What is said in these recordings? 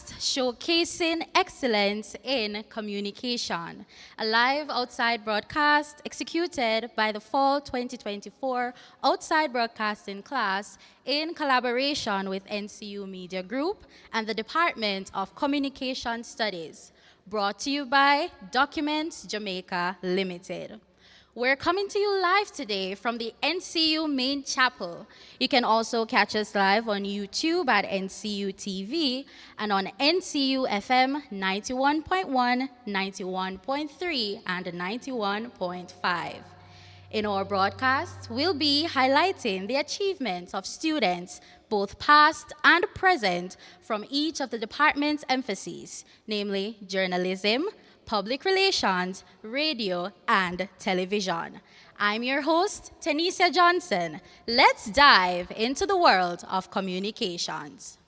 Commcast, showcasing excellence in communication, a live outside broadcast executed by the Fall 2024 Outside Broadcasting class in collaboration with NCU Media Group and the Department of Communication Studies, brought to you by Documents Jamaica Limited. We're coming to you live today from the NCU Main Chapel. You can also catch us live on YouTube at NCU TV and on NCU FM 91.1, 91.3, and 91.5. In our broadcast, we'll be highlighting the achievements of students, both past and present, from each of the department's emphases, namely journalism, public relations, radio, and television. I'm your host, Tanisha Johnson. Let's dive into the world of communications.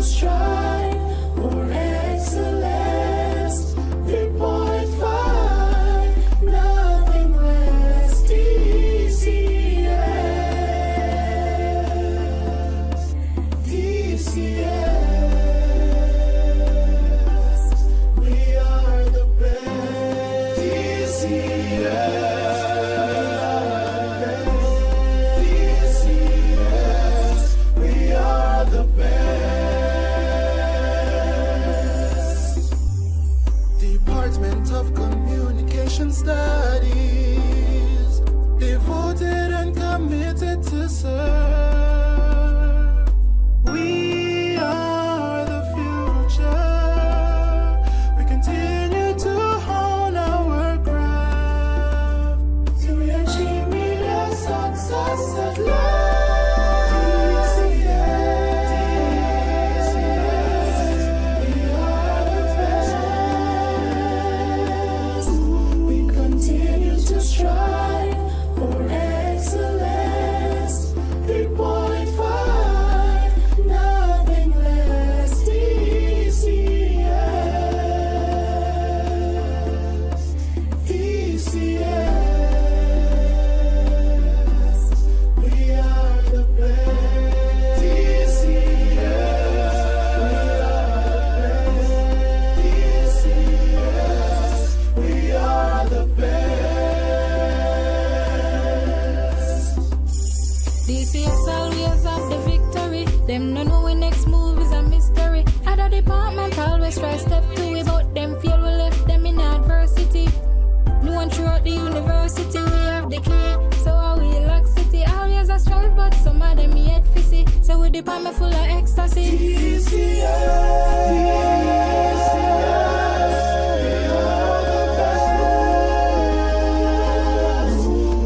Strive for excellence. 3.5, nothing less. DCS. DCS. We are the best. DCS. We are the best. Department of Communication Studies, devoted and committed to serve. We are the future. We continue to hone our craft till we achieve real success at last. Strive for excellence. 3.5, nothing less. DCS. DCS. We are the best. DCS. We are the best. DCS. We are the best. DCS always have the victory. Them no know when next move is a mystery. Other department always try step two without them feel we left them in adversity. No one throughout the university we have the key. So how we laxity always a strive, but some of them yet fissy. So we department full of ecstasy.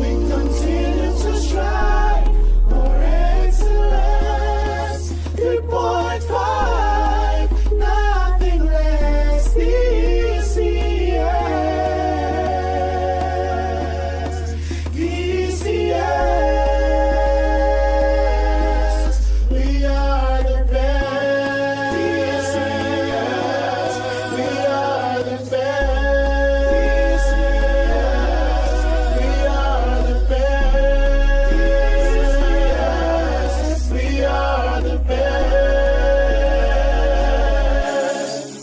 We continue to strive for excellence. 3.5, nothing less. DCS. DCS. We are the best. DCS. We are the best. We are the best. We are the best.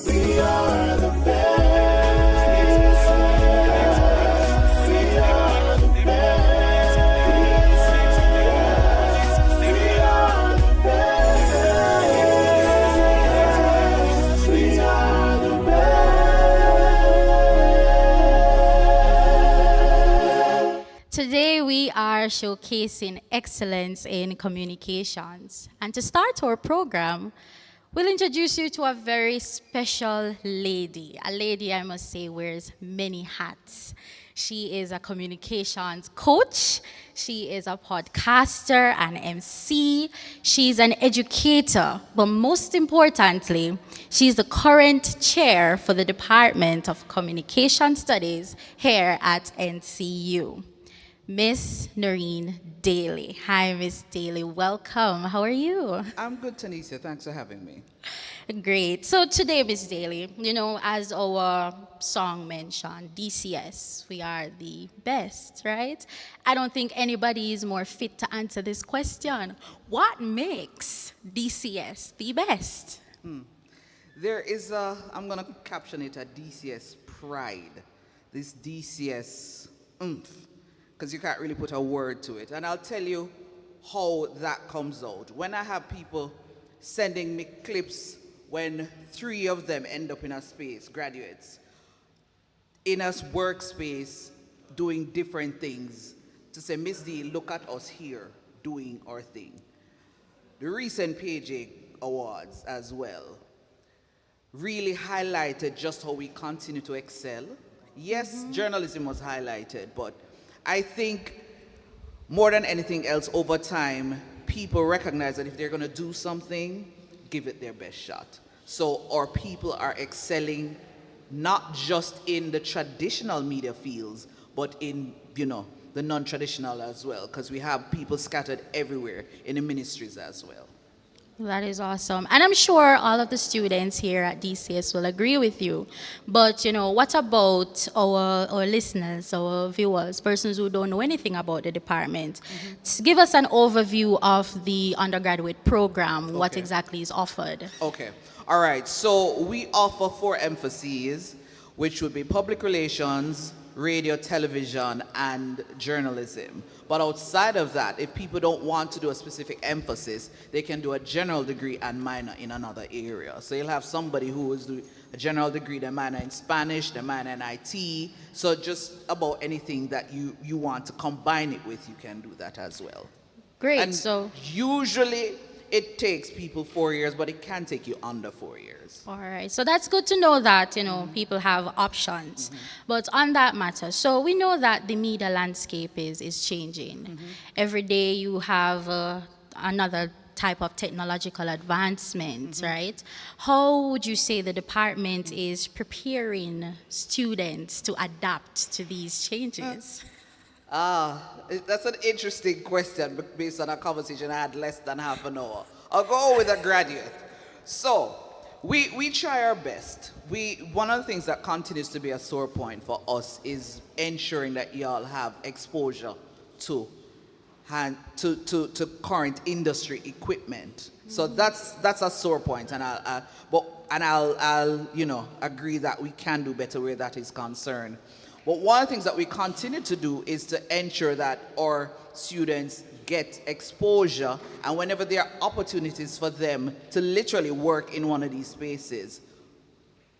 We are the best. We are the best. We are the best. Today, we are showcasing excellence in communications. And to start our program, we'll introduce you to a very special lady. A lady, I must say, wears many hats. She is a communications coach. She is a podcaster, an MC. She's an educator. But most importantly, she's the current chair for the Department of Communication Studies here at NCU. Miss Noreen Daly. Hi, Miss Daly. Welcome. How are you? I'm good, Tanisha. Thanks for having me. Great. So today, Miss Daly, as our song mentioned, DCS, we are the best, right? I don't think anybody is more fit to answer this question. What makes DCS the best? There is I'm going to caption it a DCS pride. This DCS oomph, because you can't really put a word to it. And I'll tell you how that comes out. When I have people sending me clips when 3 of them end up in a space, graduates, in a workspace doing different things, to say, Miss D, look at us here doing our thing. The recent PJ Awards as well really highlighted just how we continue to excel. Yes, journalism was highlighted, but I think more than anything else, over time, people recognize that if they're going to do something, give it their best shot. So our people are excelling not just in the traditional media fields, but in, the non-traditional as well, because we have people scattered everywhere in the ministries as well. That is awesome. And I'm sure all of the students here at DCS will agree with you. But, what about our listeners, our viewers, persons who don't know anything about the department? Give us an overview of the undergraduate program, what exactly is offered. Okay. All right. So we offer 4 emphases, which would be public relations, radio, television, and journalism. But outside of that, if people don't want to do a specific emphasis, they can do a general degree and minor in another area. So you'll have somebody who is doing a general degree, they minor in Spanish, they minor in IT. So just about anything that you want to combine it with, you can do that as well. Great. And so usually it takes people 4 years, but it can take you under 4 years. all right. So that's good to know that, people have options. But on that matter, so we know that the media landscape is changing. Every day you have another type of technological advancement, right? How would you say the department is preparing students to adapt to these changes? That's an interesting question based on a conversation I had less than half an hour. I'll go with a graduate. So, we try our best. One of the things that continues to be a sore point for us is ensuring that y'all have exposure to current industry equipment. So that's a sore point, and I'll agree that we can do better where that is concerned. But one of the things that we continue to do is to ensure that our students get exposure, and whenever there are opportunities for them to literally work in one of these spaces,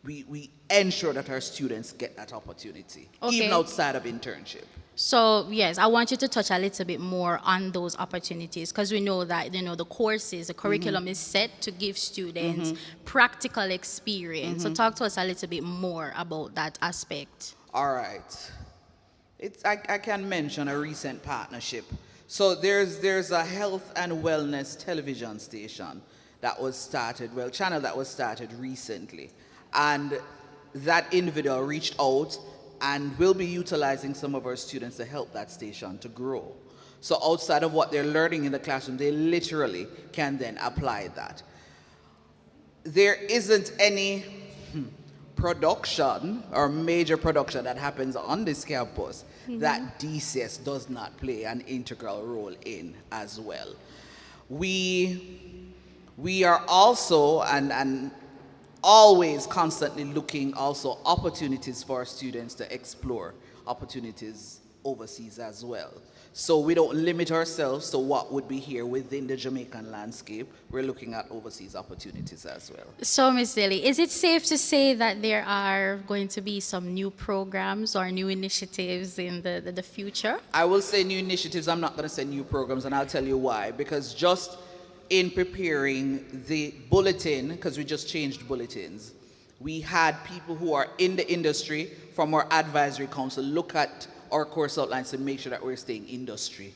we ensure that our students get that opportunity, even outside of internship. So, yes, I want you to touch a little bit more on those opportunities, because we know that, the courses, the curriculum is set to give students practical experience. So talk to us a little bit more about that aspect. All right. I can mention a recent partnership. So there's a health and wellness television station that was started, channel that was started recently. And that individual reached out and will be utilizing some of our students to help that station to grow. So outside of what they're learning in the classroom, they literally can then apply that. There isn't any production or major production that happens on this campus that DCS does not play an integral role in as well. We are also and always constantly looking also opportunities for our students to explore opportunities overseas as well. So we don't limit ourselves to what would be here within the Jamaican landscape. We're looking at overseas opportunities as well. So, Ms. Daly, is it safe to say that there are going to be some new programs or new initiatives in the future? I will say new initiatives. I'm not going to say new programs, and I'll tell you why. Because just in preparing the bulletin, because we just changed bulletins, we had people who are in the industry from our advisory council look at our course outlines to make sure that we're staying industry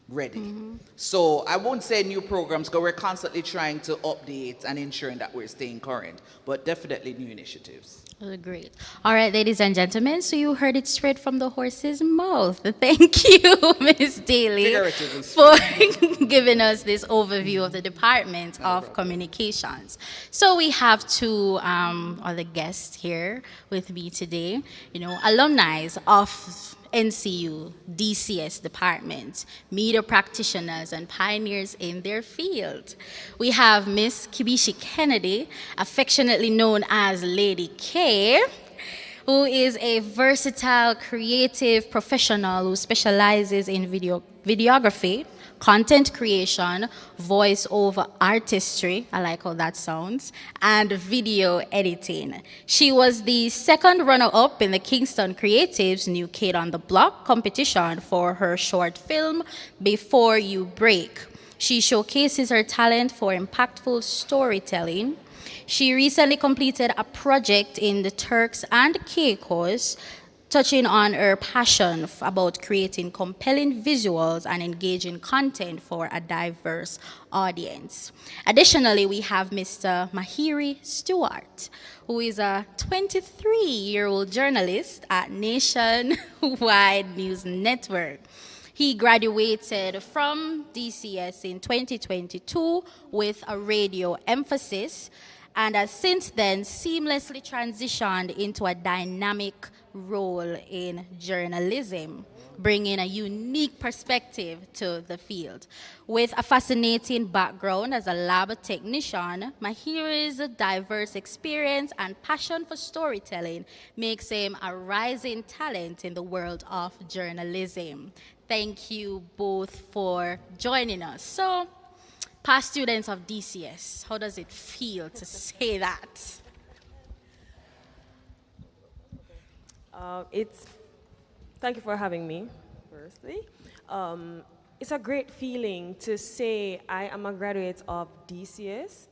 ready. So I won't say new programs because we're constantly trying to update and ensuring that we're staying current, but definitely new initiatives. Great. All right, ladies and gentlemen, so you heard it straight from the horse's mouth. Thank you, Ms. Daly, Figuratively for giving us this overview of the Department of Communications. So we have two other guests here with me today, alumni of NCU, DCS department, media practitioners and pioneers in their field. We have Miss Kibishi Kennedy, affectionately known as Lady K, who is a versatile, creative professional who specializes in videography, content creation, voice-over artistry, I like how that sounds, and video editing. She was the second runner-up in the Kingston Creatives New Kid on the Block competition for her short film, Before You Break. She showcases her talent for impactful storytelling. She recently completed a project in the Turks and Caicos, touching on her passion about creating compelling visuals and engaging content for a diverse audience. Additionally, we have Mr. Mahiri Stewart, who is a 23-year-old journalist at Nationwide News Network. He graduated from DCS in 2022 with a radio emphasis and has since then seamlessly transitioned into a dynamic role in journalism, bringing a unique perspective to the field. With a fascinating background as a lab technician, Mahiri's diverse experience and passion for storytelling makes him a rising talent in the world of journalism. Thank you both for joining us. So, past students of DCS, how does it feel to say that? Thank you for having me, firstly. It's a great feeling to say I am a graduate of DCS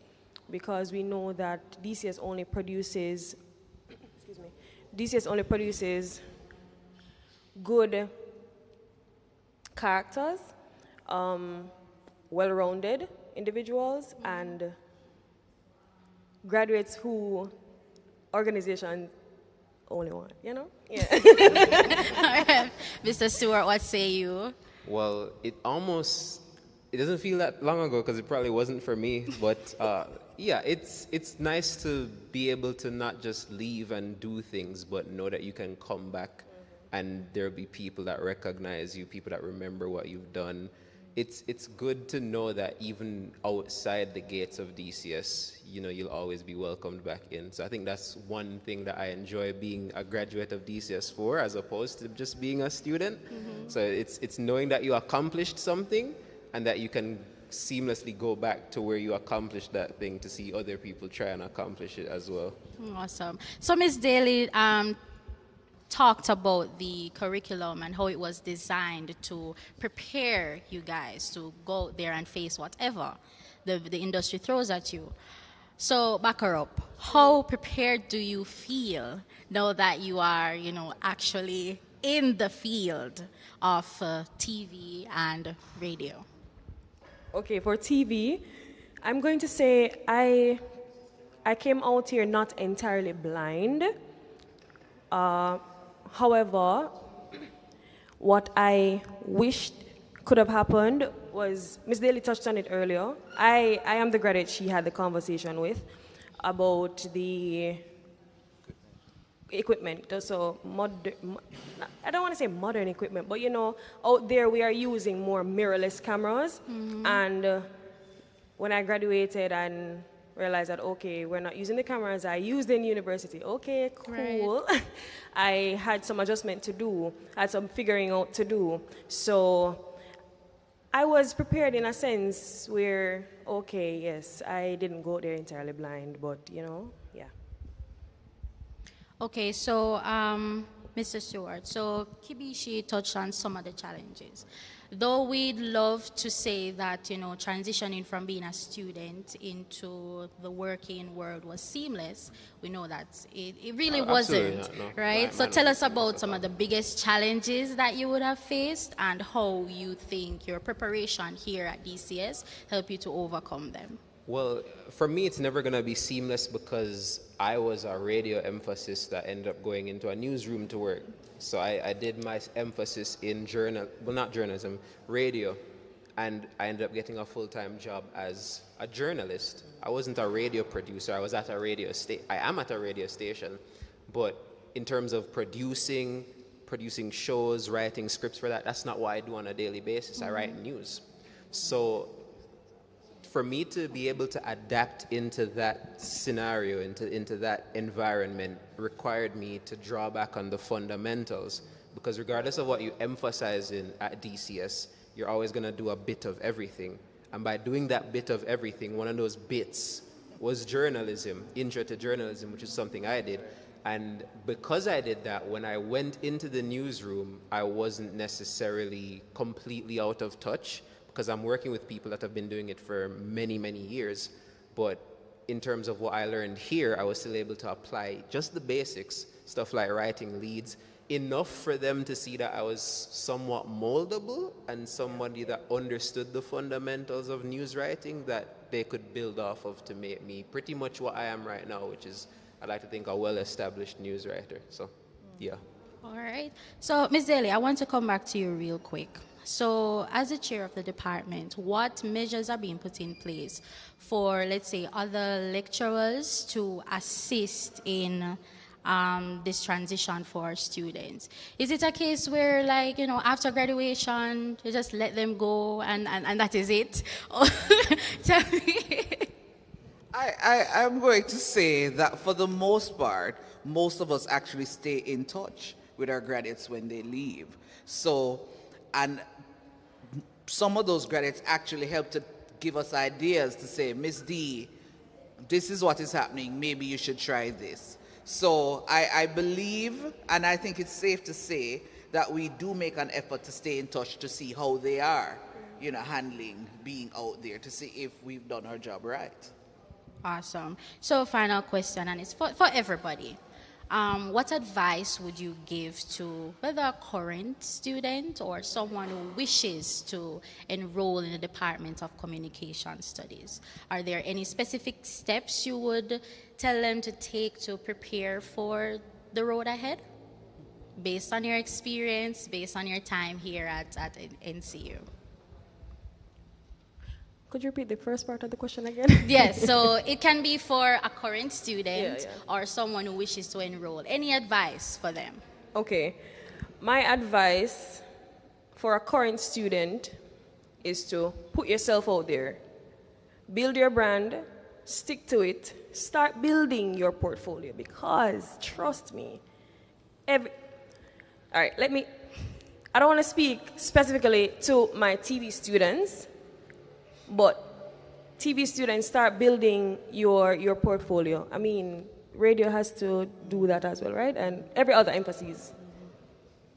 because we know that DCS only produces, DCS only produces good characters, well-rounded individuals, and graduates who organizations only want, Yeah. All right. Mr. Stewart, what say you? Well, it doesn't feel that long ago because it probably wasn't for me, but yeah, it's nice to be able to not just leave and do things, but know that you can come back and there'll be people that recognize you, people that remember what you've done. It's good to know that even outside the gates of DCS, you'll always be welcomed back in. So I think that's one thing that I enjoy being a graduate of DCS for, as opposed to just being a student. So it's knowing that you accomplished something and that you can seamlessly go back to where you accomplished that thing to see other people try and accomplish it as well. Awesome. So Ms. Daly talked about the curriculum and how it was designed to prepare you guys to go out there and face whatever the industry throws at you. So back her up. How prepared do you feel now that you are, actually in the field of TV and radio? Okay, for TV, I'm going to say I came out here not entirely blind. However, what I wished could have happened was, Ms. Daly touched on it earlier. I am the graduate she had the conversation with about the equipment. So I don't want to say modern equipment, but out there we are using more mirrorless cameras. And when I graduated and realized that, okay, we're not using the cameras I used in university. Okay, cool. Right. I had some adjustment to do, had some figuring out to do. So I was prepared in a sense where, okay, yes, I didn't go there entirely blind, but, yeah. Okay, so Mr. Stewart, so Kibishi touched on some of the challenges. Though we'd love to say that, transitioning from being a student into the working world was seamless, we know that it really wasn't, not, no. right? So Mine tell us wasn't seamless about at some all. of the biggest challenges that you would have faced and how you think your preparation here at DCS helped you to overcome them. Well, for me, it's never going to be seamless because I was a radio emphasis that ended up going into a newsroom to work. So I did my emphasis in not journalism, radio, and I ended up getting a full-time job as a journalist. I wasn't a radio producer. I was at a radio station. I am at a radio station, but in terms of producing shows, writing scripts for that, that's not what I do on a daily basis. I write news. So for me to be able to adapt into that scenario, into that environment, required me to draw back on the fundamentals, because regardless of what you emphasize at DCS, you're always going to do a bit of everything. And by doing that bit of everything, one of those bits was journalism, intro to journalism, which is something I did. And because I did that, when I went into the newsroom, I wasn't necessarily completely out of touch, because I'm working with people that have been doing it for many, many years. But in terms of what I learned here, I was still able to apply just the basics, stuff like writing leads, enough for them to see that I was somewhat moldable and somebody that understood the fundamentals of news writing that they could build off of to make me pretty much what I am right now, which is, I like to think, a well-established news writer. So, yeah. All right. So, Ms. Daly, I want to come back to you real quick. So, as the chair of the department, what measures are being put in place for, let's say, other lecturers to assist in this transition for our students? Is it a case where, like, after graduation, you just let them go and that is it? Tell me. I'm going to say that for the most part, most of us actually stay in touch with our graduates when they leave. So, and some of those graduates actually help to give us ideas to say, Miss D, this is what is happening, maybe you should try this. So I believe, and I think it's safe to say, that we do make an effort to stay in touch to see how they are, handling being out there, to see if we've done our job right. Awesome. So final question, and it's for everybody. What advice would you give to whether a current student or someone who wishes to enroll in the Department of Communication Studies? Are there any specific steps you would tell them to take to prepare for the road ahead? Based on your experience, based on your time here at NCU. Could you repeat the first part of the question again? Yes, so it can be for a current student Yeah. or someone who wishes to enroll. Any advice for them? Okay. My advice for a current student is to put yourself out there. Build your brand, stick to it, start building your portfolio, because trust me, all right, I don't want to speak specifically to my TV students, but TV students, start building your portfolio. I mean, radio has to do that as well, right? And every other emphasis.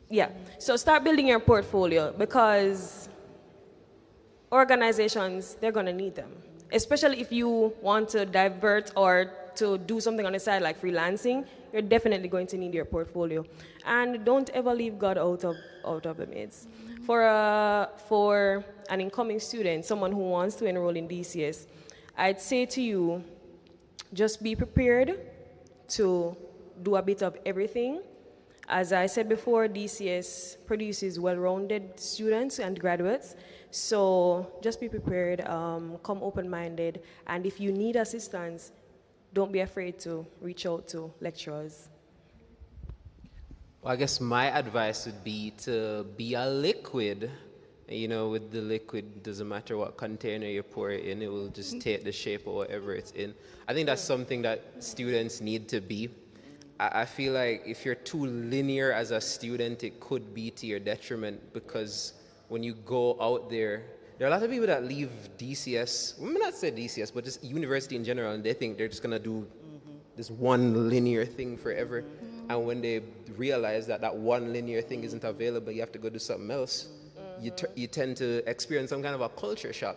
Yeah. So start building your portfolio, because organizations, they're going to need them. Especially if you want to divert or to do something on the side like freelancing, you're definitely going to need your portfolio. And don't ever leave God out of the midst. For an incoming student, someone who wants to enroll in DCS, I'd say to you, just be prepared to do a bit of everything. As I said before, DCS produces well-rounded students and graduates. So just be prepared, come open-minded, and if you need assistance, don't be afraid to reach out to lecturers. Well, I guess my advice would be to be a liquid. With the liquid, doesn't matter what container you pour it in, it will just take the shape of whatever it's in. I think that's something that students need to be. I feel like if you're too linear as a student, it could be to your detriment, because when you go out there are a lot of people that leave DCS, well, not say DCS, but just university in general, and they think they're just going to do this one linear thing forever. And when they realize that that one linear thing isn't available, you have to go do something else, you tend to experience some kind of a culture shock.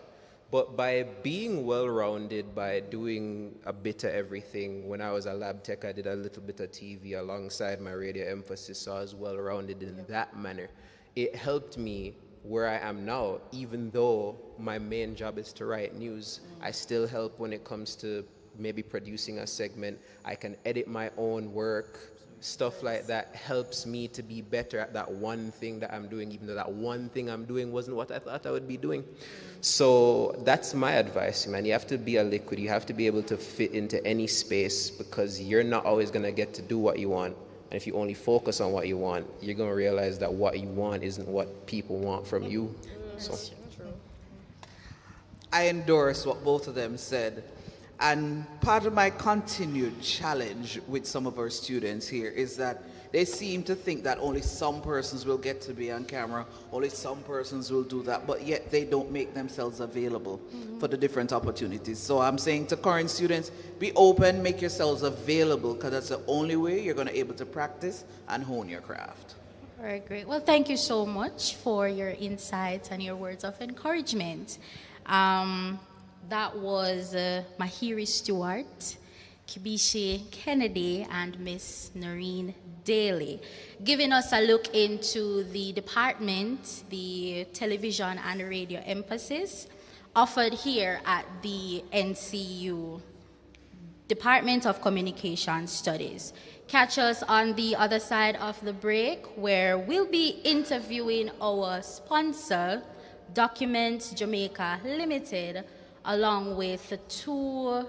But by being well-rounded, by doing a bit of everything, when I was a lab tech, I did a little bit of TV alongside my radio emphasis, so I was well-rounded in that manner. It helped me where I am now, even though my main job is to write news. I still help when it comes to maybe producing a segment. I can edit my own work. Stuff like that helps me to be better at that one thing that I'm doing, even though that one thing I'm doing wasn't what I thought I would be doing. So that's my advice, man. You have to be a liquid. You have to be able to fit into any space, because you're not always going to get to do what you want. And if you only focus on what you want, you're going to realize that what you want isn't what people want from you. So. I endorse what both of them said. And part of my continued challenge with some of our students here is that they seem to think that only some persons will get to be on camera, only some persons will do that, but yet they don't make themselves available for the different opportunities. So I'm saying to current students, be open, make yourselves available, because that's the only way you're going to be able to practice and hone your craft. All right, great. Well, thank you so much for your insights and your words of encouragement. That was Mahiri Stewart, Kibishi Kennedy, and Miss Noreen Daly, giving us a look into the department, the television and radio emphasis offered here at the NCU, Department of Communication Studies. Catch us on the other side of the break, where we'll be interviewing our sponsor, Document Jamaica Limited, along with two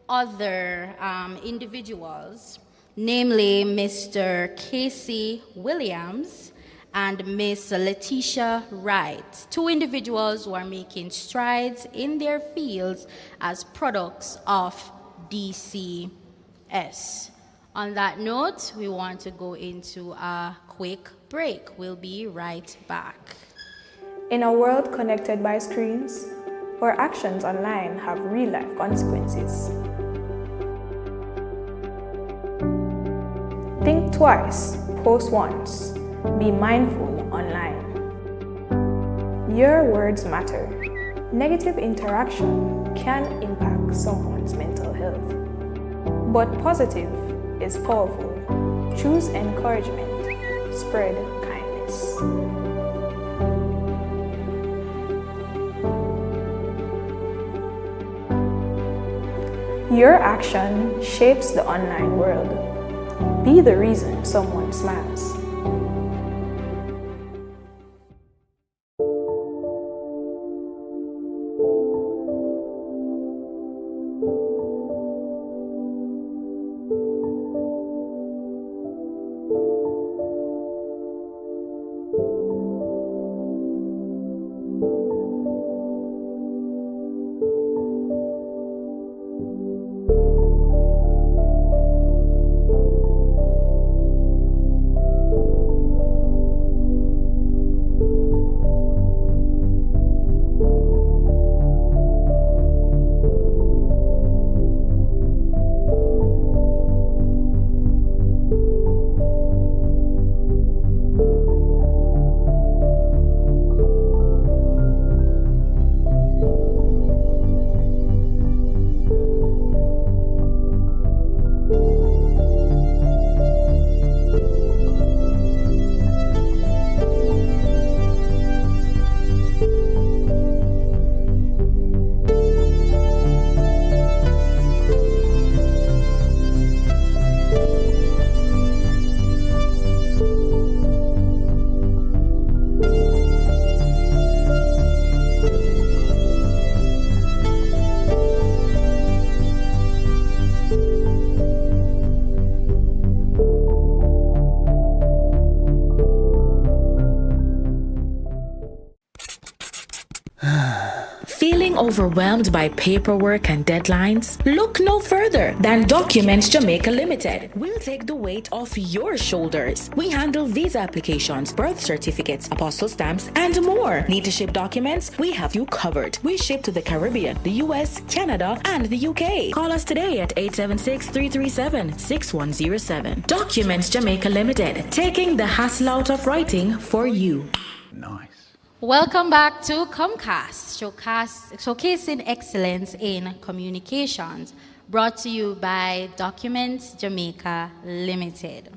other individuals, namely Mr. Casey Williams and Miss Letitia Wright, two individuals who are making strides in their fields as products of DCS. On that note, we want to go into a quick break. We'll be right back. In a world connected by screens, where actions online have real-life consequences, think twice, post once, be mindful online. Your words matter. Negative interaction can impact someone's mental health, but positive is powerful. Choose encouragement, spread kindness. Your action shapes the online world. Be the reason someone smiles. Feeling overwhelmed by paperwork and deadlines? Look no further than Documents Jamaica Limited. We'll take the weight off your shoulders. We handle visa applications, birth certificates, apostle stamps, and more. Need to ship documents? We have you covered. We ship to the Caribbean, the US, Canada, and the UK. Call us today at 876-337-6107. Documents Jamaica Limited, taking the hassle out of writing for you. Nice. Welcome back to Commcast, showcasing excellence in communications, brought to you by Documents Jamaica Limited.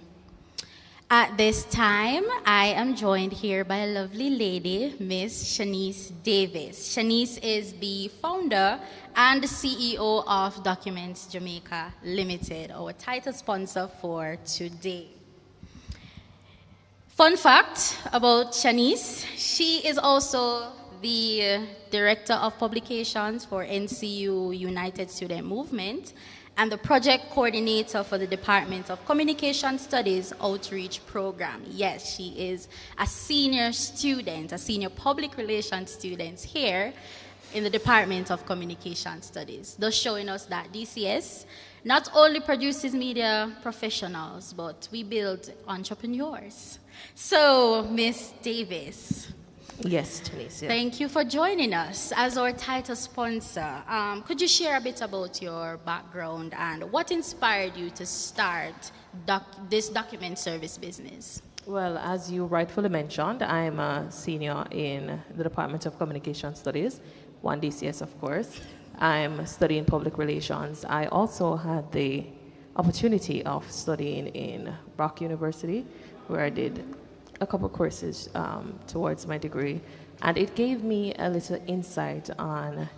At this time, I am joined here by a lovely lady, Miss Shanice Davis. Shanice is the founder and CEO of Documents Jamaica Limited, our title sponsor for today. Fun fact about Shanice, she is also the Director of Publications for NCU United Student Movement and the Project Coordinator for the Department of Communication Studies Outreach Program. Yes, she is a senior student, a senior public relations student here in the Department of Communication Studies, thus showing us that DCS not only produces media professionals, but we build entrepreneurs. So, Miss Davis. Yes, Tunisia. Thank you for joining us as our title sponsor. Could you share a bit about your background and what inspired you to start this document service business? Well, as you rightfully mentioned, I'm a senior in the Department of Communication Studies, 1DCS, of course. I'm studying public relations. I also had the opportunity of studying in Brock University, where I did a couple courses towards my degree, and it gave me a little insight on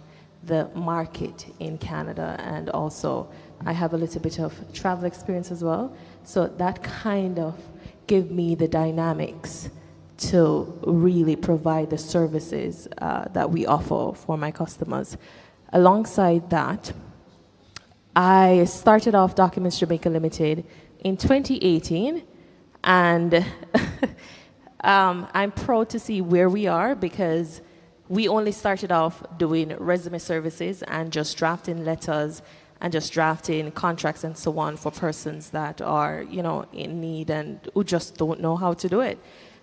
the market in Canada, and also I have a little bit of travel experience as well, so that kind of gave me the dynamics to really provide the services that we offer for my customers. Alongside that, I started off Documents Jamaica Limited in 2018, and I'm proud to see where we are, because we only started off doing resume services and just drafting letters and just drafting contracts and so on for persons that are, in need and who just don't know how to do it.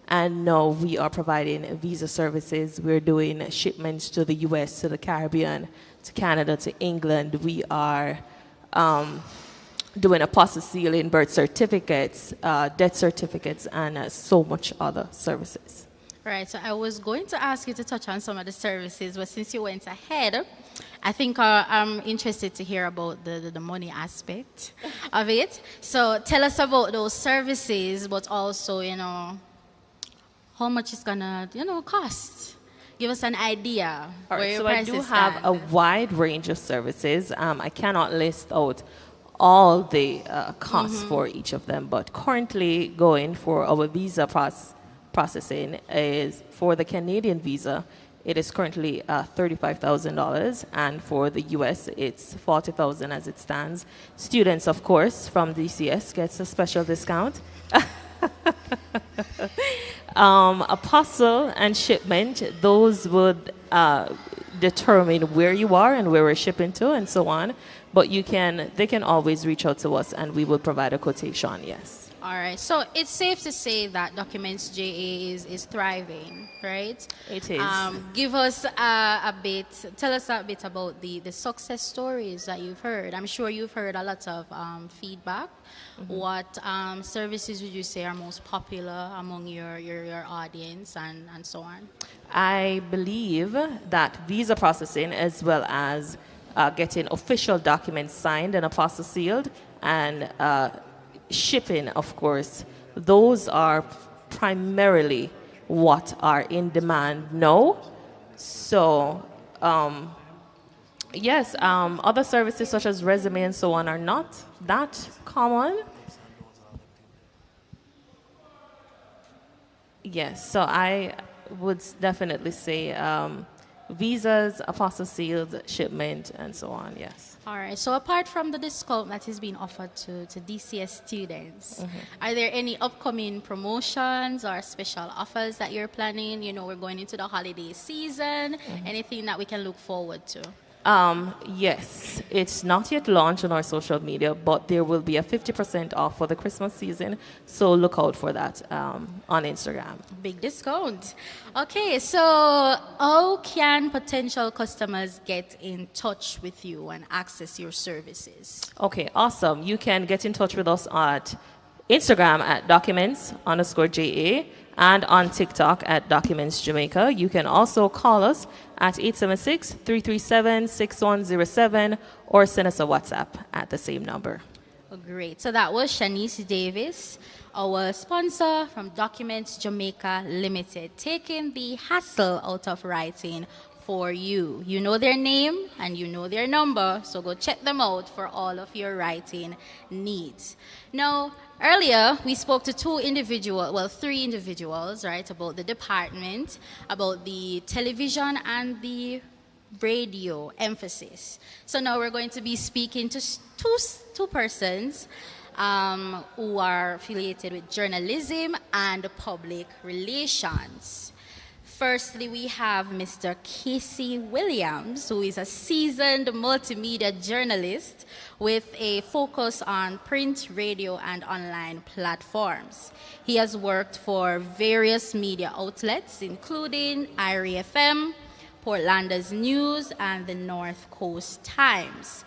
And now we are providing visa services. We're doing shipments to the US, to the Caribbean, to Canada, to England. We are doing apostle-sealing, birth certificates, death certificates, and so much other services. Right, so I was going to ask you to touch on some of the services, but since you went ahead, I think I'm interested to hear about the money aspect of it. So tell us about those services, but also, how much it's gonna, cost. Give us an idea. All right, where so your I do prices have stand. a wide range of services. I cannot list out all the costs for each of them, but currently going for our visa processing is for the Canadian visa. It is currently $35,000, and for the US, it's $40,000 as it stands. Students, of course, from DCS gets a special discount. Apostle and shipment, those would determine where you are and where we're shipping to and so on. But they can always reach out to us and we will provide a quotation, yes. All right, so it's safe to say that Documents JA is thriving, right? It is. Give us tell us a bit about the success stories that you've heard. I'm sure you've heard a lot of feedback. What services would you say are most popular among your audience and so on? I believe that visa processing, as well as getting official documents signed and apostle sealed, and shipping, of course, those are primarily what are in demand now. So, yes, other services such as resume and so on are not that common. Yes, so I would definitely say visas, apostle seals, shipment, and so on, yes. All right. So apart from the discount that is being offered to DCS students, are there any upcoming promotions or special offers that you're planning? You know, we're going into the holiday season. Anything that we can look forward to? Yes, it's not yet launched on our social media, but there will be a 50% off for the Christmas season. So look out for that on Instagram. Big discount. Okay, so how can potential customers get in touch with you and access your services? Okay, awesome. You can get in touch with us at Instagram at documents_JA and on TikTok at Documents Jamaica. You can also call us at 876-337-6107 or send us a WhatsApp at the same number. Oh, great. So that was Shanice Davis, our sponsor from Documents Jamaica Limited, taking the hassle out of writing for you. You know their name and you know their number, so go check them out for all of your writing needs. Now, earlier, we spoke to three individuals, right, about the department, about the television and the radio emphasis. So now we're going to be speaking to two persons who are affiliated with journalism and public relations. Firstly, we have Mr. Casey Williams, who is a seasoned multimedia journalist with a focus on print, radio, and online platforms. He has worked for various media outlets, including LVFF, Portlanders News, and the North Coast Times.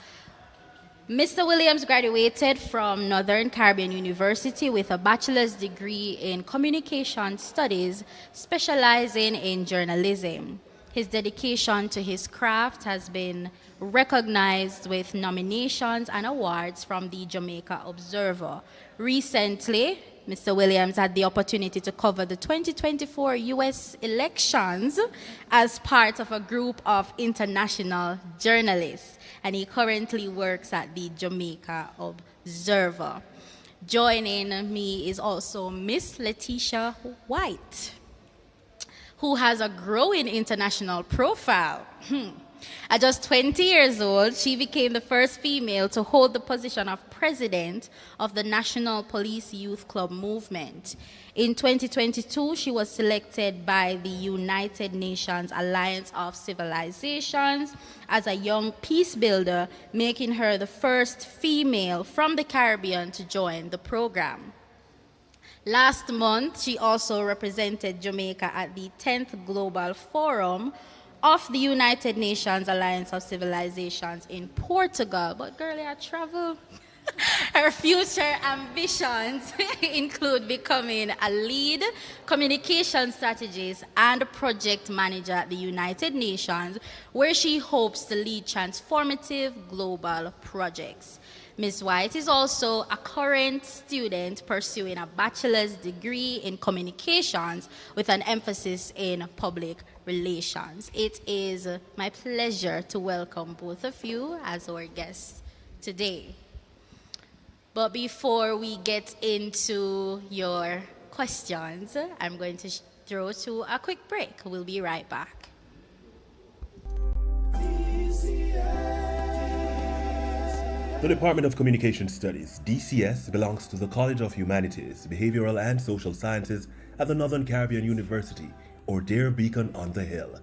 Mr. Williams graduated from Northern Caribbean University with a bachelor's degree in communication studies, specializing in journalism. His dedication to his craft has been recognized with nominations and awards from the Jamaica Observer. Recently, Mr. Williams had the opportunity to cover the 2024 U.S. elections as part of a group of international journalists, and he currently works at the Jamaica Observer. Joining me is also Miss Letitia White, who has a growing international profile. At just 20 years old, she became the first female to hold the position of president of the National Police Youth Club movement. In 2022, she was selected by the United Nations Alliance of Civilizations as a young peace builder, making her the first female from the Caribbean to join the program. Last month, she also represented Jamaica at the 10th Global Forum of the United Nations Alliance of Civilizations in Portugal. But girl, I travel. Her future ambitions include becoming a lead communication strategist and project manager at the United Nations, where she hopes to lead transformative global projects. Ms. White is also a current student pursuing a bachelor's degree in communications with an emphasis in public relations. It is my pleasure to welcome both of you as our guests today. But before we get into your questions, I'm going to throw to a quick break. We'll be right back. The Department of Communication Studies, DCS, belongs to the College of Humanities, Behavioral and Social Sciences at the Northern Caribbean University, or DARE Beacon on the Hill.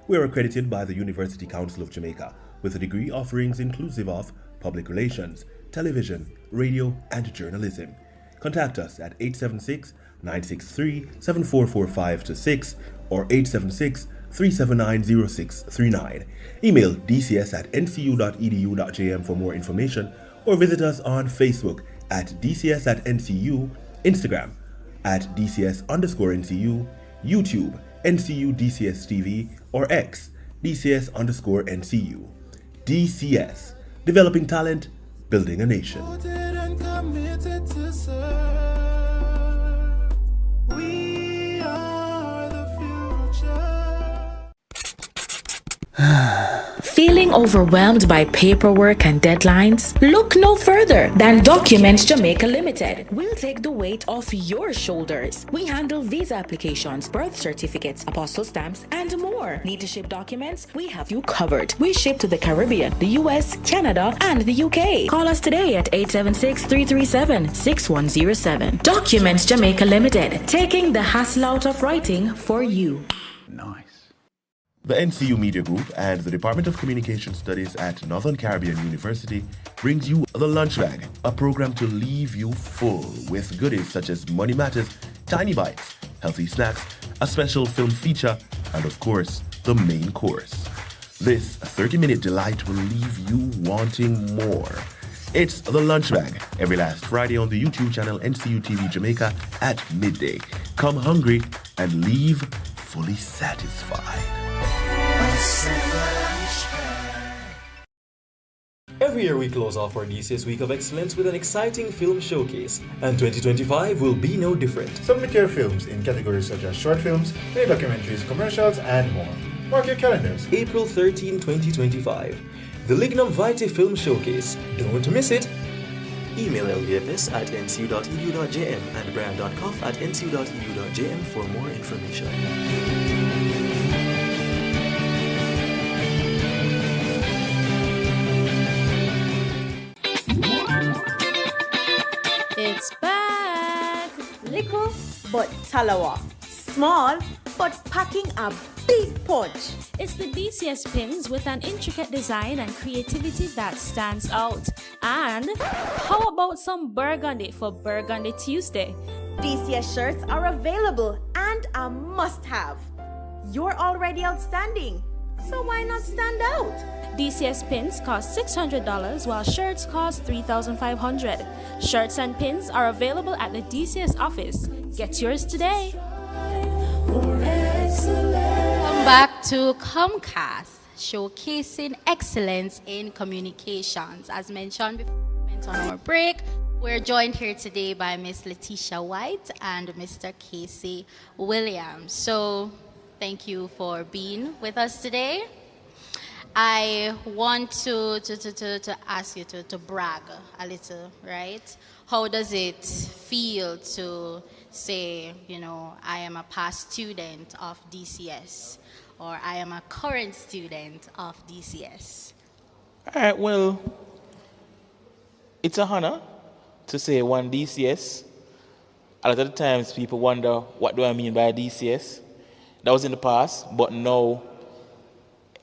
We are accredited by the University Council of Jamaica with a degree offerings inclusive of public relations, television, radio, and journalism. Contact us at 876-963-7445-6 or 876-379-0639. Email dcs@ncu.edu.jm for more information, or visit us on Facebook at DCSatNCU, Instagram at DCS_NCU, YouTube, NCU DCS TV, or X, DCS_NCU. DCS, developing talent, building a nation. And committed to serve. We are the future. Feeling overwhelmed by paperwork and deadlines? Look no further than Documents Jamaica Limited. We'll take the weight off your shoulders. We handle visa applications, birth certificates, apostle stamps, and more. Need to ship documents? We have you covered. We ship to the Caribbean, the US, Canada, and the UK. Call us today at 876-337-6107. Documents Jamaica Limited, taking the hassle out of writing for you. Nice. The NCU Media Group and the Department of Communication Studies at Northern Caribbean University brings you The Lunch Bag, a program to leave you full with goodies such as Money Matters, Tiny Bites, healthy snacks, a special film feature, and of course, the main course. This 30-minute delight will leave you wanting more. It's The Lunch Bag, every last Friday on the YouTube channel NCU TV Jamaica at midday. Come hungry and leave fully satisfied. Every year we close off our DCS Week of Excellence with an exciting film showcase, and 2025 will be no different. Submit your films in categories such as short films, mini documentaries, commercials, and more. Mark your calendars. April 13, 2025, the Lignum Vitae Film Showcase. Don't miss it. Email lvfs@ncu.edu.jm and brian.cough@ncu.edu.jm for more information. It's back! Little but talawa. Small but packing a big punch. It's the DCS pins with an intricate design and creativity that stands out. And how about some burgundy for Burgundy Tuesday? DCS shirts are available and a must-have. You're already outstanding, so why not stand out? DCS pins cost $600 while shirts cost $3,500. Shirts and pins are available at the DCS office. Get yours today. Welcome back to Commcast, showcasing excellence in communications. As mentioned before we went on our break, we're joined here today by Miss Letitia White and Mr. Casey Williams. So thank you for being with us today. I want to ask you to brag a little, right? How does it feel to say, I am a past student of DCS, or I am a current student of DCS? All right, well, it's an honor to say one DCS. A lot of the times people wonder, what do I mean by DCS? That was in the past, but now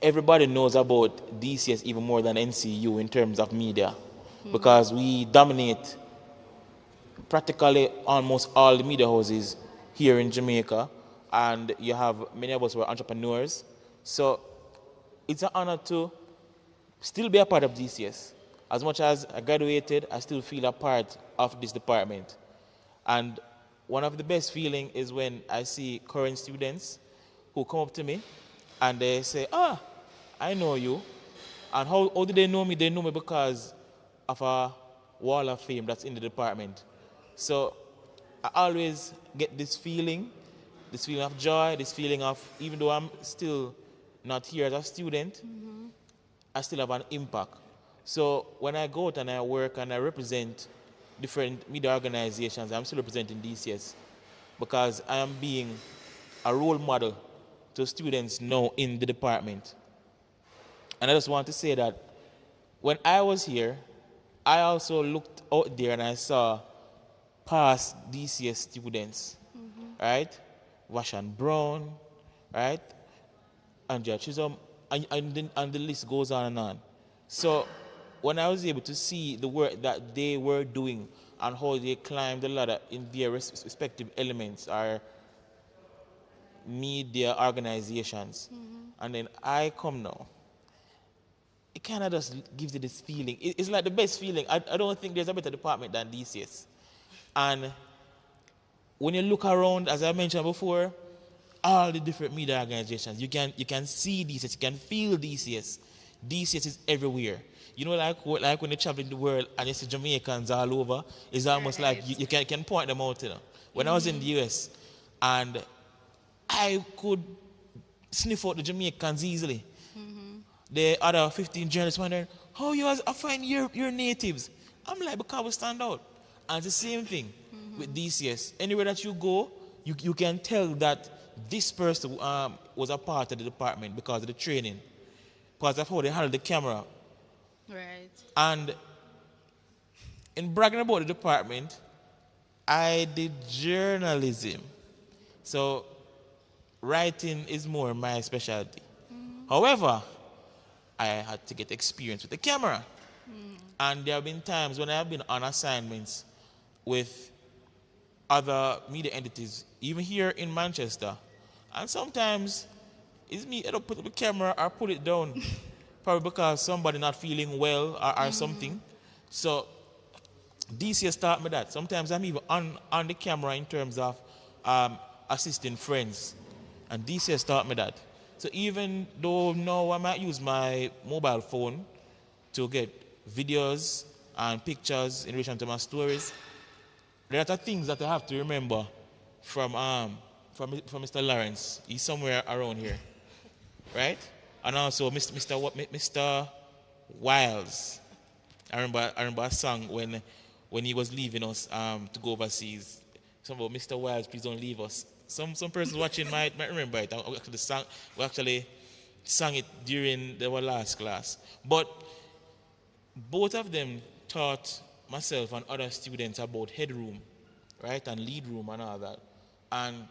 everybody knows about DCS even more than NCU in terms of media, because we dominate practically almost all the media houses here in Jamaica, and you have many of us who are entrepreneurs. So it's an honor to still be a part of DCS. As much as I graduated, I still feel a part of this department. And one of the best feelings is when I see current students who come up to me and they say, I know you. And how do they know me? They know me because of a wall of fame that's in the department. So I always get this feeling of joy, this feeling of, even though I'm still not here as a student, I still have an impact. So when I go out and I work and I represent different media organizations, I'm still representing DCS because I am being a role model to students now in the department. And I just want to say that when I was here, I also looked out there and I saw past DCS students, right? Vashan Brown, right? Andrea Chisholm, and the list goes on and on. So when I was able to see the work that they were doing and how they climbed the ladder in their respective elements or media organizations, and then I come now, it kind of just gives you this feeling. It's like the best feeling. I don't think there's a better department than DCS. And when you look around, as I mentioned before, all the different media organizations, you can see DCS, you can feel DCS. DCS is everywhere. You know, like when you travel in the world and you see Jamaicans all over, it's almost like you can point them out. When I was in the US, and I could sniff out the Jamaicans easily. the other 15 journalists wondering, how you guys find your natives? I'm like, because we stand out. And it's the same thing with DCS. Anywhere that you go, you can tell that this person was a part of the department because of the training, because of how they handle the camera. Right. And in bragging about the department, I did journalism. So writing is more my specialty. However, I had to get experience with the camera. And there have been times when I have been on assignments with other media entities, even here in Manchester. And sometimes it's me, I don't put up the camera or put it down, probably because somebody not feeling well or something. So DCS taught me that. Sometimes I'm even on the camera in terms of assisting friends. And DCS taught me that. So even though now I might use my mobile phone to get videos and pictures in relation to my stories, there are things that I have to remember from Mr. Lawrence. He's somewhere around here, right? And also Mr. Wiles. I remember a song when he was leaving us to go overseas. Something about Mr. Wiles, please don't leave us. Some persons watching might remember it. We actually sang it during our last class. But both of them taught myself and other students about headroom, right, and lead room and all that. And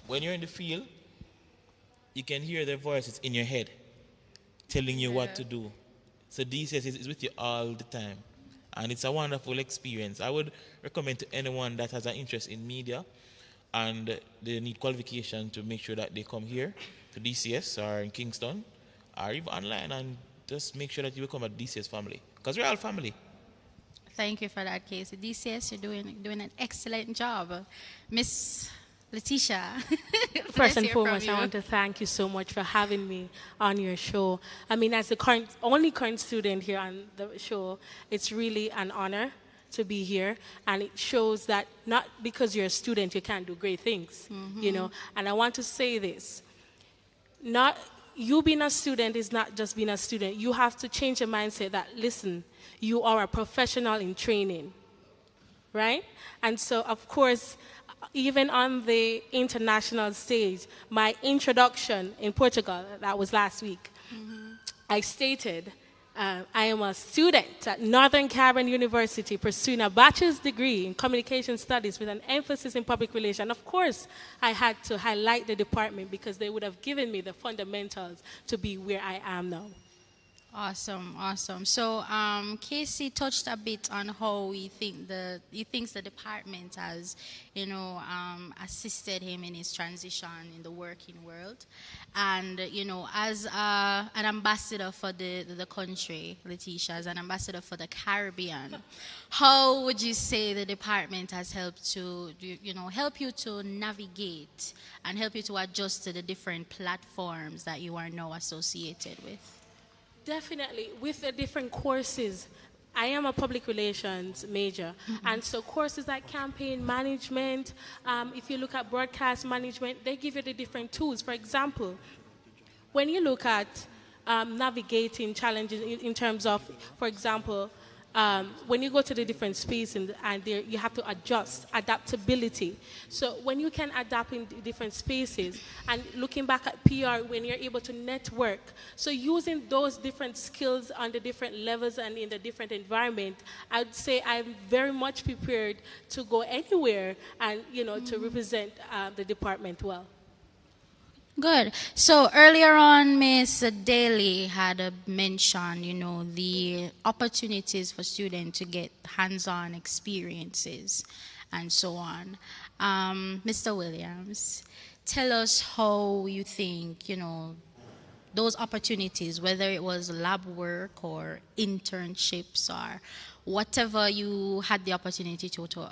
when you're in the field, you can hear their voices in your head telling you what to do. So DCS is with you all the time. And it's a wonderful experience. I would recommend to anyone that has an interest in media and they need qualification to make sure that they come here to DCS or in Kingston or even online and just make sure that you become a DCS family. Because we're all family. Thank you for that, Casey. DCS, you're doing an excellent job. Miss Letitia. First and foremost, I want to thank you so much for having me on your show. I mean, as the only current student here on the show, it's really an honor to be here, and it shows that not because you're a student you can't do great things, you know. And I want to say this: you being a student is not just being a student. You have to change your mindset that, listen, you are a professional in training, right? And so, of course, even on the international stage, my introduction in Portugal, that was last week, I stated, I am a student at Northern Caribbean University pursuing a bachelor's degree in communication studies with an emphasis in public relations. Of course, I had to highlight the department because they would have given me the fundamentals to be where I am now. Awesome, awesome. So Casey touched a bit on how he thinks the department has, assisted him in his transition in the working world. And, as an ambassador for the country, Letitia, as an ambassador for the Caribbean, how would you say the department has helped to, help you to navigate and help you to adjust to the different platforms that you are now associated with? Definitely, with the different courses. I am a public relations major, and so courses like campaign management, if you look at broadcast management, they give you the different tools. For example, when you look at navigating challenges in terms of, for example, when you go to the different spaces and there, you have to adjust, adaptability. So when you can adapt in different spaces and looking back at PR, when you're able to network, so using those different skills on the different levels and in the different environment, I would say I'm very much prepared to go anywhere and, to represent the department well. Good. So earlier on, Ms. Daly had mentioned, the opportunities for students to get hands-on experiences and so on. Mr. Williams, tell us how you think, those opportunities, whether it was lab work or internships or whatever you had the opportunity to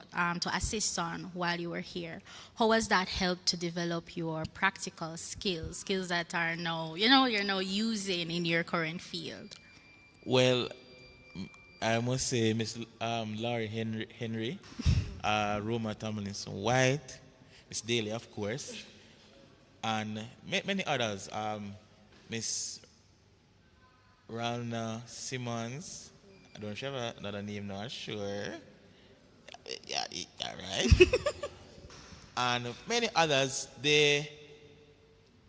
assist on while you were here, how has that helped to develop your practical skills that are now, you're now using in your current field? Well, I must say Miss Laurie Henry, Roma Tomlinson White, Miss Daly, of course, and many others, Miss Ralna Simmons. I don't have another name now, sure. Yeah, right. And many others, they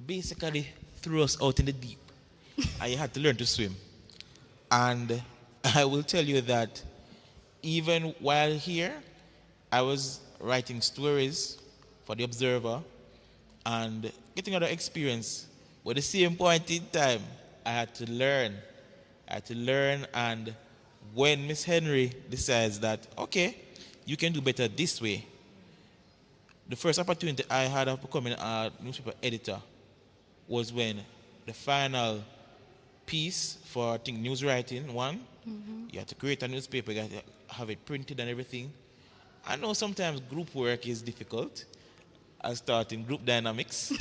basically threw us out in the deep. And you had to learn to swim. And I will tell you that even while here, I was writing stories for The Observer and getting other experience. But at the same point in time, I had to learn. And when Miss Henry decides that, okay, you can do better this way, the first opportunity I had of becoming a newspaper editor was when the final piece for, I think, news writing one, you have to create a newspaper, you have to have it printed and everything. I know sometimes group work is difficult. I start in group dynamics.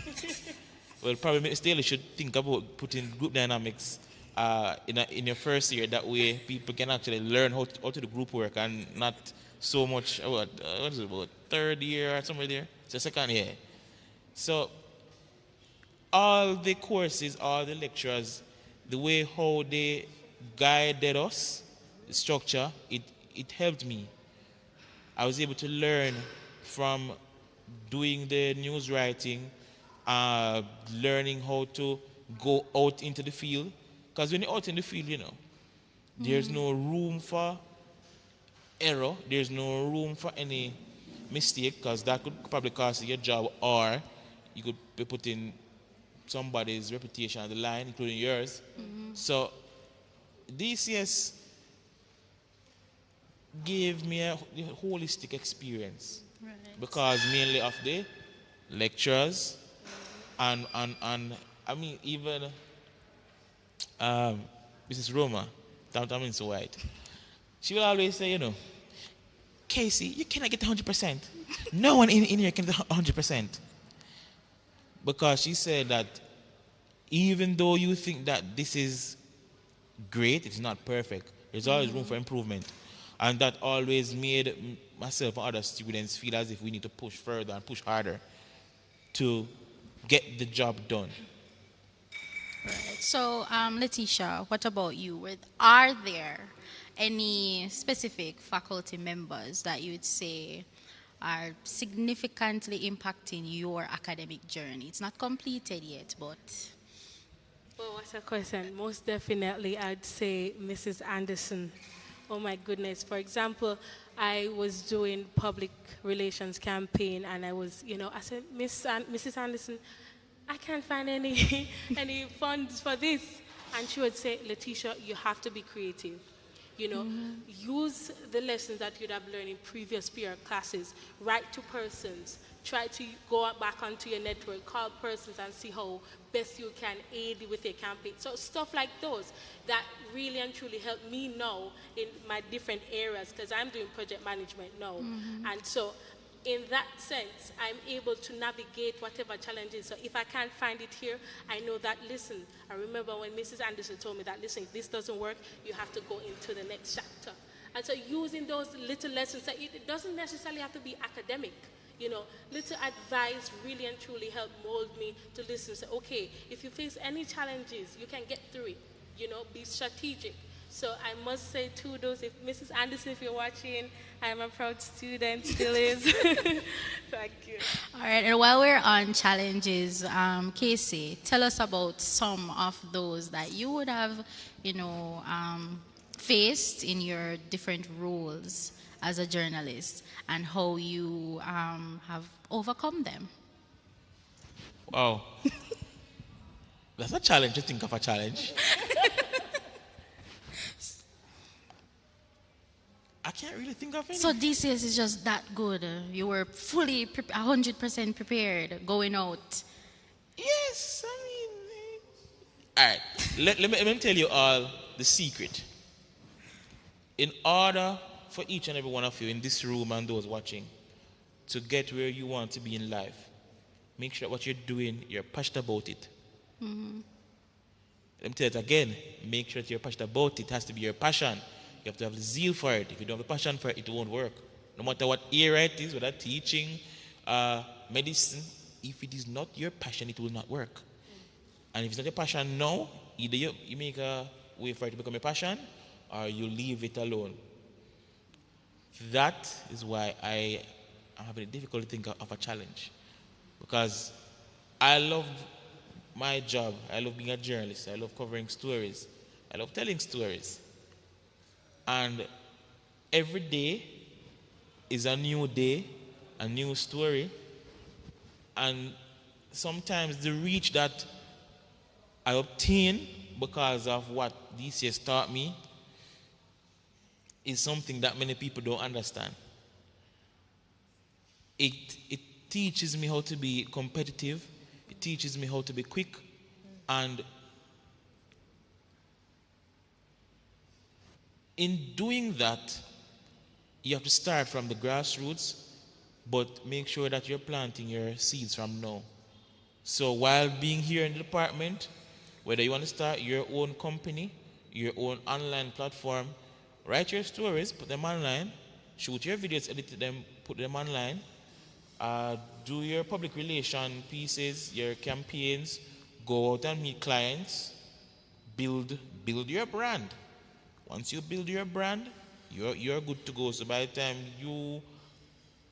Well, probably Mr. Staley should think about putting group dynamics in your first year. That way people can actually learn how to do group work and not so much, what is it, about third year or somewhere there? It's the second year. So all the courses, all the lectures, the way how they guided us, the structure, it helped me. I was able to learn from doing the news writing, learning how to go out into the field. Because when you're out in the field, you know, there's no room for error. There's no room for any mistake, because that could probably cost you your job, or you could be putting somebody's reputation on the line, including yours. So DCS gave me a holistic experience, because mainly of the lectures and I mean even Mrs. Roma, I'm so white. She will always say, you know, Casey, you cannot get 100%. No one in here can get 100%. Because she said that even though you think that this is great, it's not perfect. There's always room for improvement. And that always made myself and other students feel as if we need to push further and push harder to get the job done. Right. So, Letitia, what about you? Are there any specific faculty members that you would say are significantly impacting your academic journey? It's not completed yet, but... Well, what's a question? Most definitely, I'd say Mrs. Anderson. Oh my goodness. For example, I was doing public relations campaign, and I was, you know, I said, Mrs. Anderson, I can't find any funds for this. And she would say, Letitia, you have to be creative. You know, use the lessons that you'd have learned in previous peer classes. Write to persons. Try to go back onto your network, call persons and see how best you can aid with your campaign. So stuff like those that really and truly help me now in my different areas, because I'm doing project management now. And so in that sense, I'm able to navigate whatever challenges. So if I can't find it here, I know that, listen, I remember when Mrs. Anderson told me that, listen, if this doesn't work, you have to go into the next chapter. And so using those little lessons, that it doesn't necessarily have to be academic. You know, little advice really and truly helped mold me to listen. Say, okay, if you face any challenges, you can get through it. You know, be strategic. So I must say to those, if Mrs. Anderson, if you're watching, I'm a proud student, still is. Thank you. All right, and while we're on challenges, Casey, tell us about some of those that you would have, you know, faced in your different roles as a journalist, and how you have overcome them. Wow. That's a challenge to think of a challenge. I can't really think of any. So DCS is just that good. You were fully 100% prepared going out. Yes, I mean... All right, let me tell you all the secret. In order for each and every one of you in this room and those watching to get where you want to be in life, make sure what you're doing, you're passionate about it. Let me tell it again. Make sure that you're passionate about it. It has to be your passion. You have to have the zeal for it. If you don't have the passion for it, it won't work. No matter what area it is, whether teaching, medicine, if it is not your passion, it will not work. And if it's not your passion now, either you make a wait for it to become a passion, or you leave it alone. That is why I am having a difficult think of a challenge, because I love my job. I love being a journalist. I love covering stories. I love telling stories. And every day is a new day, a new story. And sometimes the reach that I obtain because of what DCS taught me is something that many people don't understand. It teaches me how to be competitive. It teaches me how to be quick. And in doing that, you have to start from the grassroots, but make sure that you're planting your seeds from now. So while being here in the department, whether you want to start your own company, your own online platform, write your stories, put them online, shoot your videos, edit them, put them online, do your public relation pieces, your campaigns, go out and meet clients, build your brand. Once you build your brand, you're good to go. So by the time you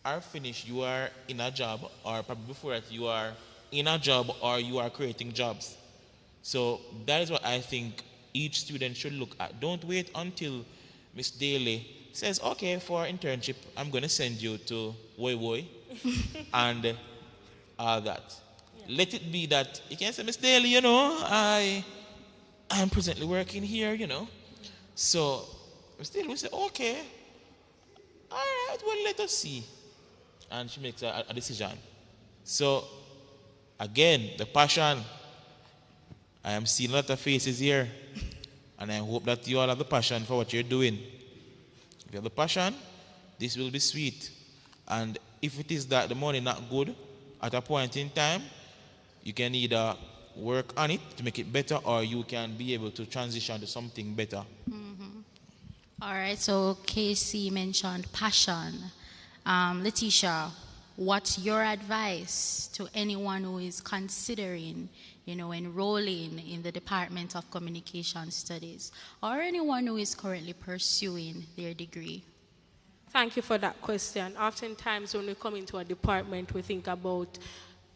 are finished, you are in a job, or probably before that, you are in a job or you are creating jobs. So that is what I think each student should look at. Don't wait until Miss Daly says, okay, for internship, I'm going to send you to Woy Woy and all that. Yeah. Let it be that you can say, Miss Daly, you know, I'm presently working here, you know. So Miss Daly will say, okay, all right, well, let us see. And she makes a decision. So, again, the passion. I am seeing a lot of faces here, and I hope that you all have the passion for what you're doing. If you have the passion, this will be sweet. And if it is that the money not good, at a point in time, you can either work on it to make it better, or you can be able to transition to something better. Mm-hmm. All right, so Casey mentioned passion. Letitia, what's your advice to anyone who is considering, enrolling in the Department of Communication Studies, or anyone who is currently pursuing their degree? Thank you for that question. Oftentimes when we come into a department, we think about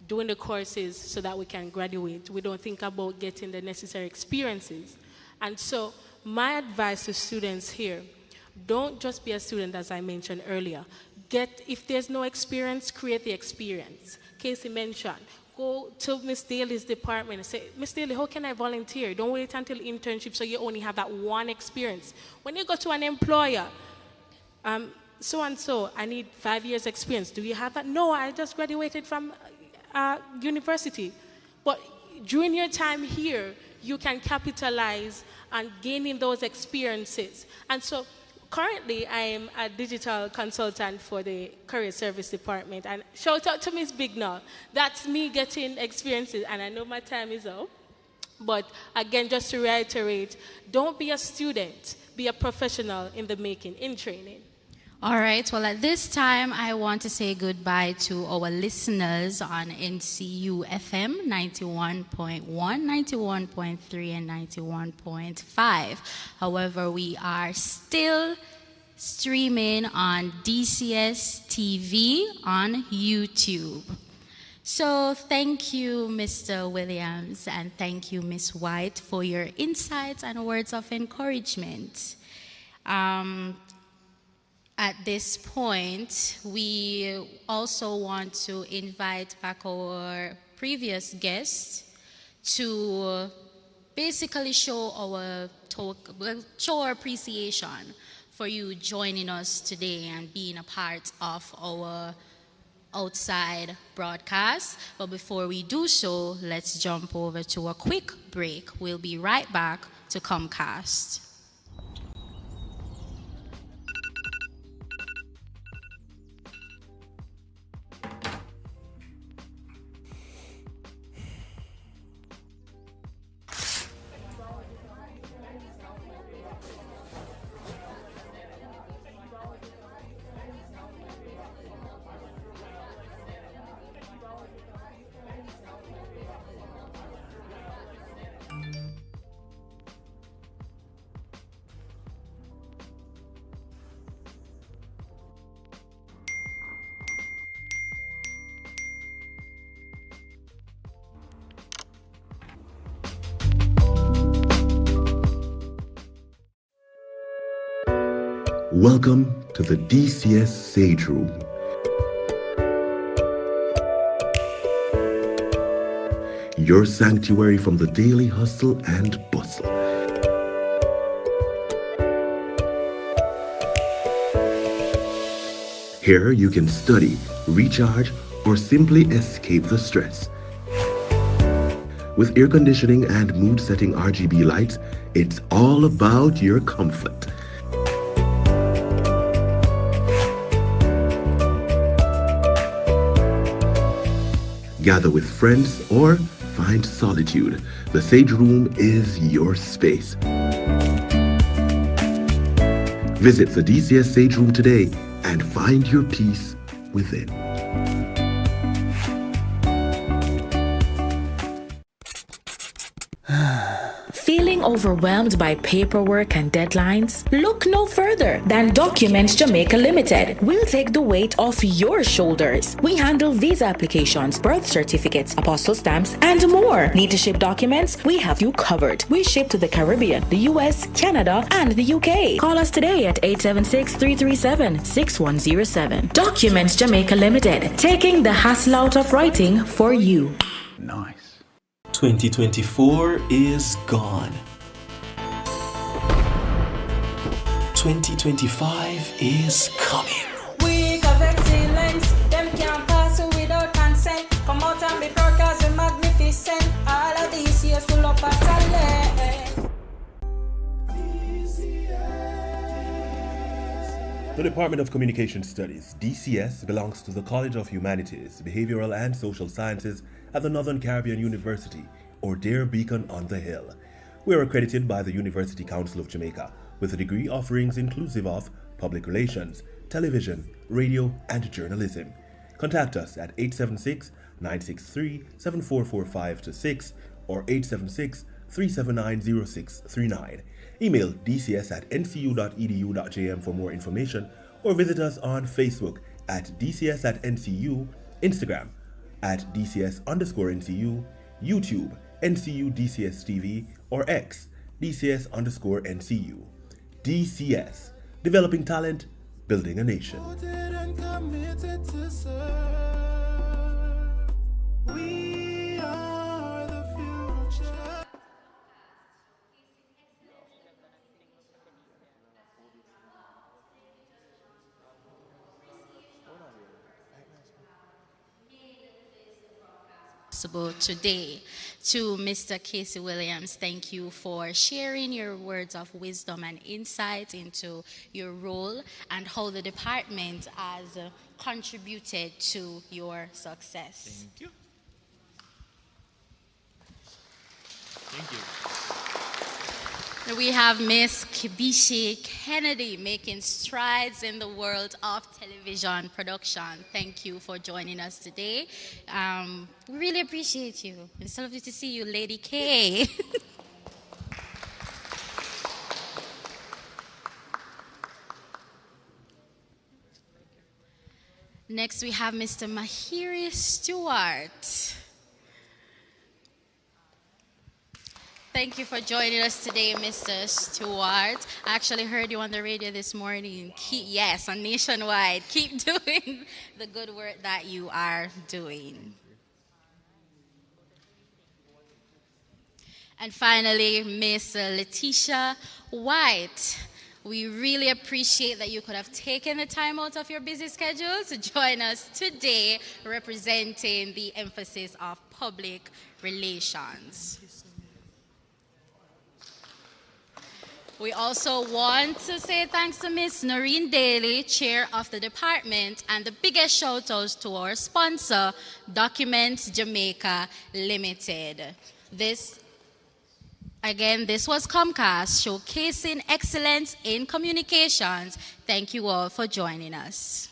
doing the courses so that we can graduate. We don't think about getting the necessary experiences. And so my advice to students here, don't just be a student, as I mentioned earlier. If there's no experience, create the experience. Casey mentioned, go to Miss Daly's department and say, Miss Daly, how can I volunteer? Don't wait until internship so you only have that one experience. When you go to an employer, so-and-so, I need 5 years experience. Do you have that? No, I just graduated from university. But during your time here, you can capitalize on gaining those experiences. And so currently, I am a digital consultant for the Career Service Department. And shout out to Ms. Bignall. That's me getting experiences. And I know my time is up. But again, just to reiterate, don't be a student. Be a professional in the making, in training. All right. Well, at this time, I want to say goodbye to our listeners on NCU FM 91.1, 91.3, and 91.5. However, we are still streaming on DCS TV on YouTube. So thank you, Mr. Williams, and thank you, Ms. White, for your insights and words of encouragement. At this point, we also want to invite back our previous guests to basically show our appreciation for you joining us today and being a part of our outside broadcast. But before we do so, let's jump over to a quick break. We'll be right back to Commcast. Welcome to the DCS Sage Room. Your sanctuary from the daily hustle and bustle. Here you can study, recharge, or simply escape the stress. With air conditioning and mood-setting RGB lights, it's all about your comfort. Gather with friends or find solitude. The Sage Room is your space. Visit the DCS Sage Room today and find your peace within. Feeling overwhelmed by paperwork and deadlines? Look no further than Documents Jamaica Limited. We'll take the weight off your shoulders. We handle visa applications, birth certificates, apostle stamps, and more. Need to ship documents? We have you covered. We ship to the Caribbean, the US, Canada, and the UK. Call us today at 876-337-6107. Documents Jamaica Limited. Taking the hassle out of writing for you. Nice. 2024 is gone. 2025 is coming. Week of excellence, them can't pass without consent. Come out and be proud cause we're magnificent. All of these years full up of talent. The Department of Communication Studies, DCS, belongs to the College of Humanities, Behavioral and Social Sciences at the Northern Caribbean University, or DARE Beacon on the Hill. We are accredited by the University Council of Jamaica with a degree offerings inclusive of public relations, television, radio, and journalism. Contact us at 876-963-7445-6 or 876-379-0639. Email dcs@ncu.edu.jm for more information, or visit us on Facebook at DCSatNCU, Instagram at DCS_NCU, YouTube, NCU DCS TV, or X, DCS_NCU. DCS, developing talent, building a nation. We are the future. Today to Mr. Casey Williams, thank you for sharing your words of wisdom and insight into your role and how the department has contributed to your success. Thank you. Thank you. We have Miss Kibishi Kennedy making strides in the world of television production. Thank you for joining us today. We really appreciate you. It's lovely to see you, Lady K. Next, we have Mr. Mahiri Stewart. Thank you for joining us today, Mr. Stewart. I actually heard you on the radio this morning. Yes, on Nationwide. Keep doing the good work that you are doing. And finally, Miss Letitia White. We really appreciate that you could have taken the time out of your busy schedule to join us today, representing the emphasis of public relations. We also want to say thanks to Ms. Noreen Daly, Chair of the Department, and the biggest shout outs to our sponsor, Documents Jamaica Limited. This was Commcast, showcasing excellence in communications. Thank you all for joining us.